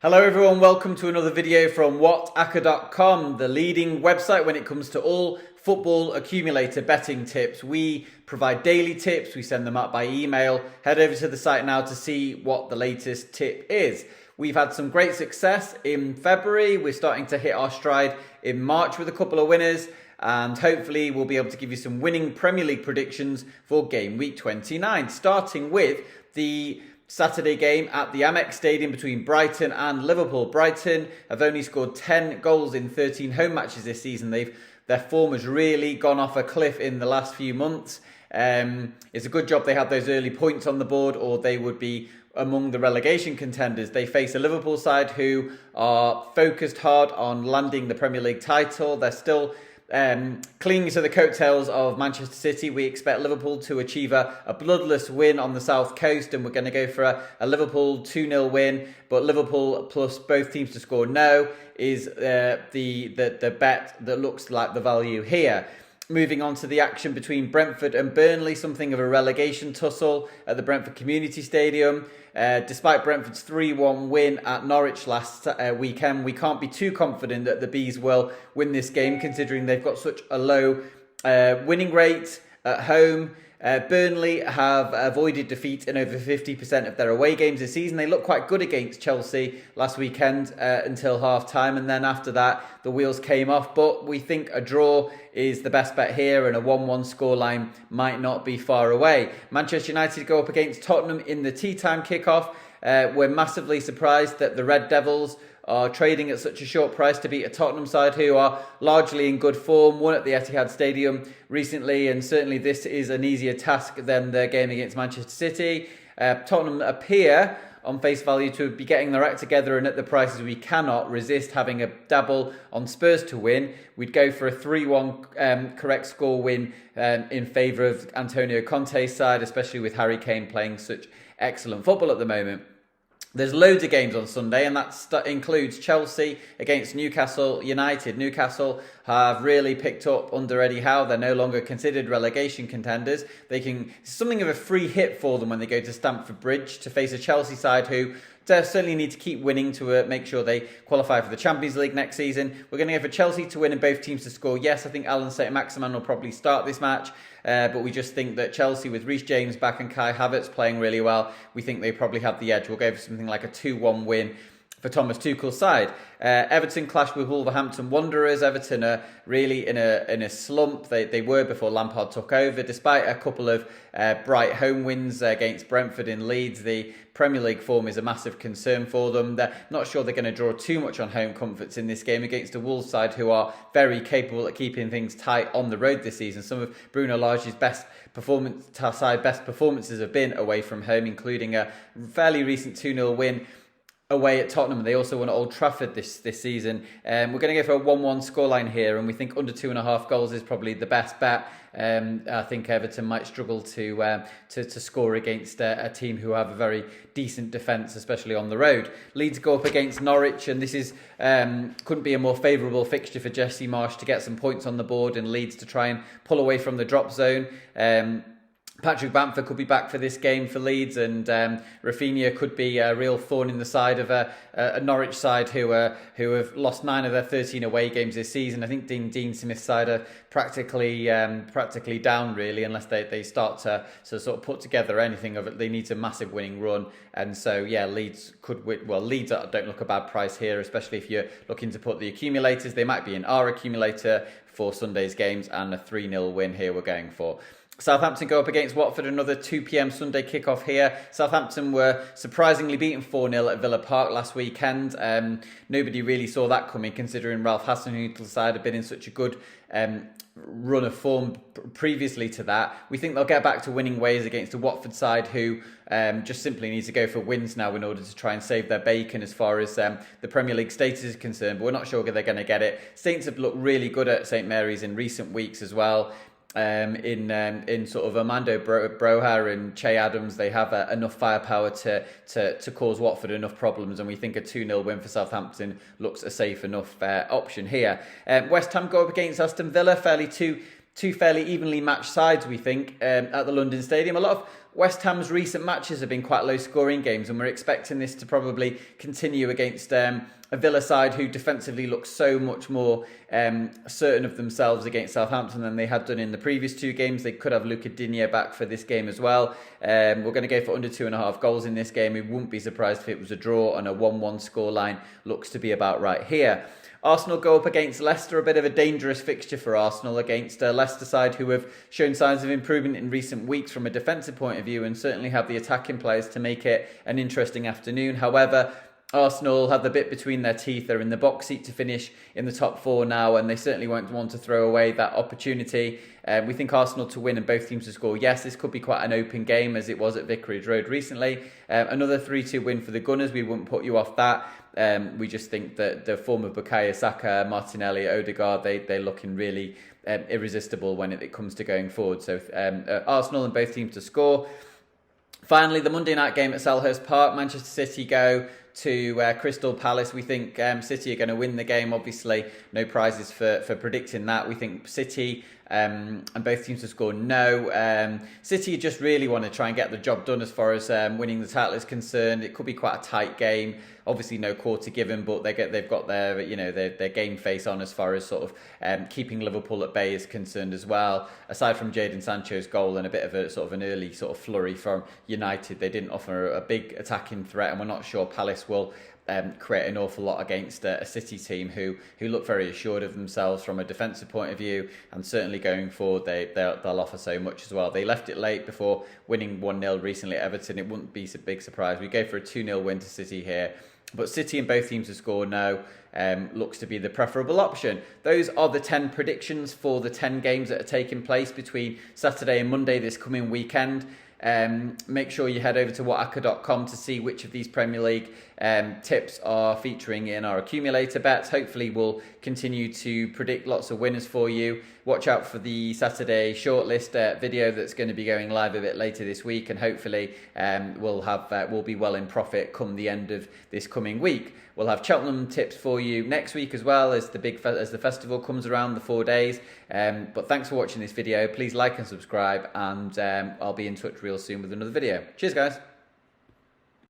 Hello everyone, welcome to another video from WhatAcca.com, the leading website when it comes to all football accumulator betting tips. We provide daily tips, we send them out by email. Head over to the site now to see what the latest tip is. We've had some great success in February, we're starting to hit our stride in March with a couple of winners, and hopefully we'll be able to give you some winning Premier League predictions for game week 29, starting with the Saturday game at the Amex Stadium between Brighton and Liverpool. Brighton have only scored 10 goals in 13 home matches this season. Their form has really gone off a cliff in the last few months. It's a good job they had those early points on the board, or they would be among the relegation contenders. They face a Liverpool side who are focused hard on landing the Premier League title. They're still clinging to the coattails of Manchester City. We expect Liverpool to achieve a bloodless win on the South Coast, and we're going to go for a Liverpool 2-0 win. But Liverpool plus both teams to score no is the bet that looks like the value here. Moving on to the action between Brentford and Burnley, something of a relegation tussle at the Brentford Community Stadium. Despite Brentford's 3-1 win at Norwich last weekend, we can't be too confident that the Bees will win this game, considering they've got such a low winning rate at home. Burnley have avoided defeat in over 50% of their away games this season. They looked quite good against Chelsea last weekend until half-time, and then after that, the wheels came off. But we think a draw is the best bet here, and a 1-1 scoreline might not be far away. Manchester United go up against Tottenham in the tea-time kickoff. We're massively surprised that the Red Devils are trading at such a short price to beat a Tottenham side who are largely in good form, won at the Etihad Stadium recently, and certainly this is an easier task than their game against Manchester City. Tottenham appear on face value to be getting their act together, and at the prices we cannot resist having a dabble on Spurs to win. We'd go for a 3-1 correct score win in favour of Antonio Conte's side, especially with Harry Kane playing such excellent football at the moment. There's loads of games on Sunday, and that includes Chelsea against Newcastle United. Newcastle have really picked up under Eddie Howe. They're no longer considered relegation contenders. It's something of a free hit for them when they go to Stamford Bridge to face a Chelsea side who certainly need to keep winning to make sure they qualify for the Champions League next season. We're going to go for Chelsea to win and both teams to score. Yes, I think Alan Saint-Maximin will probably start this match, but we just think that Chelsea, with Reece James back and Kai Havertz playing really well, we think they probably have the edge. We'll go for something like a 2-1 win for Thomas Tuchel's side. Everton clash with Wolverhampton Wanderers. Everton are really in a slump. They were before Lampard took over. Despite a couple of bright home wins against Brentford and Leeds, the Premier League form is a massive concern for them. They're not sure they're going to draw too much on home comforts in this game against a Wolves side who are very capable at keeping things tight on the road this season. Some of Bruno Lage's best performances have been away from home, including a fairly recent 2-0 win away at Tottenham. They also won at Old Trafford this season. We're going to go for a 1-1 scoreline here, and we think under 2.5 goals is probably the best bet. I think Everton might struggle to score against a team who have a very decent defence, especially on the road. Leeds go up against Norwich, and this is couldn't be a more favourable fixture for Jesse Marsch to get some points on the board, and Leeds to try and pull away from the drop zone. Patrick Bamford could be back for this game for Leeds, and Rafinha could be a real thorn in the side of a Norwich side who have lost 9 of their 13 away games this season. I think Dean Smith's side are practically down really, unless they start to sort of put together anything of it. They need a massive winning run, and so yeah, Leeds could win. Well, Leeds don't look a bad price here, especially if you're looking to put the accumulators. They might be in our accumulator for Sunday's games, and a 3-0 win here we're going for. Southampton go up against Watford, another 2 p.m. Sunday kickoff here. Southampton were surprisingly beaten 4-0 at Villa Park last weekend. Nobody really saw that coming, considering Ralph Hasenhüttl's side had been in such a good run of form previously to that. We think they'll get back to winning ways against a Watford side who just simply need to go for wins now in order to try and save their bacon as far as the Premier League status is concerned, but we're not sure they're going to get it. Saints have looked really good at St Mary's in recent weeks as well. In sort of Armando Broja and Che Adams, they have enough firepower to cause Watford enough problems, and we think a 2-0 win for Southampton looks a safe enough option here. West Ham go up against Aston Villa, two fairly evenly matched sides, we think, at the London Stadium. A lot West Ham's recent matches have been quite low-scoring games, and we're expecting this to probably continue against a Villa side who defensively look so much more certain of themselves against Southampton than they had done in the previous 2 games. They could have Luca Digne back for this game as well. We're going to go for under 2.5 goals in this game. We wouldn't be surprised if it was a draw, and a 1-1 scoreline looks to be about right here. Arsenal go up against Leicester, a bit of a dangerous fixture for Arsenal against a Leicester side who have shown signs of improvement in recent weeks from a defensive point of view and certainly have the attacking players to make it an interesting afternoon. However, Arsenal have the bit between their teeth. They're in the box seat to finish in the top 4 now, and they certainly won't want to throw away that opportunity. We think Arsenal to win and both teams to score. Yes, this could be quite an open game as it was at Vicarage Road recently. Another 3-2 win for the Gunners. We wouldn't put you off that. We just think that the form of Bukayo Saka, Martinelli, Odegaard, they're looking really irresistible when it comes to going forward. So Arsenal and both teams to score. Finally, the Monday night game at Selhurst Park, Manchester City go to Crystal Palace. We think City are going to win the game. Obviously, no prizes for predicting that. We think City and both teams to score no. City just really want to try and get the job done as far as winning the title is concerned. It could be quite a tight game. Obviously, no quarter given, but they've got their game face on as far as sort of keeping Liverpool at bay is concerned as well. Aside from Jadon Sancho's goal and a bit of a sort of an early sort of flurry from United, they didn't offer a big attacking threat, and we're not sure Palace will create an awful lot against a City team who look very assured of themselves from a defensive point of view, and certainly going forward they'll offer so much as well. They left it late before winning 1-0 recently at Everton. It wouldn't be a big surprise. We go for a 2-0 win to City here, but City and both teams to score no looks to be the preferable option. Those are the 10 predictions for the 10 games that are taking place between Saturday and Monday this coming weekend. Make sure you head over to WhatAcca.com to see which of these Premier League tips are featuring in our accumulator bets. Hopefully we'll continue to predict lots of winners for you. Watch out for the Saturday shortlist video that's going to be going live a bit later this week, and hopefully we'll be well in profit come the end of this coming week. We'll have Cheltenham tips for you next week as well as the festival comes around, the 4 days. But thanks for watching this video. Please like and subscribe, and I'll be in touch real soon with another video. Cheers, guys.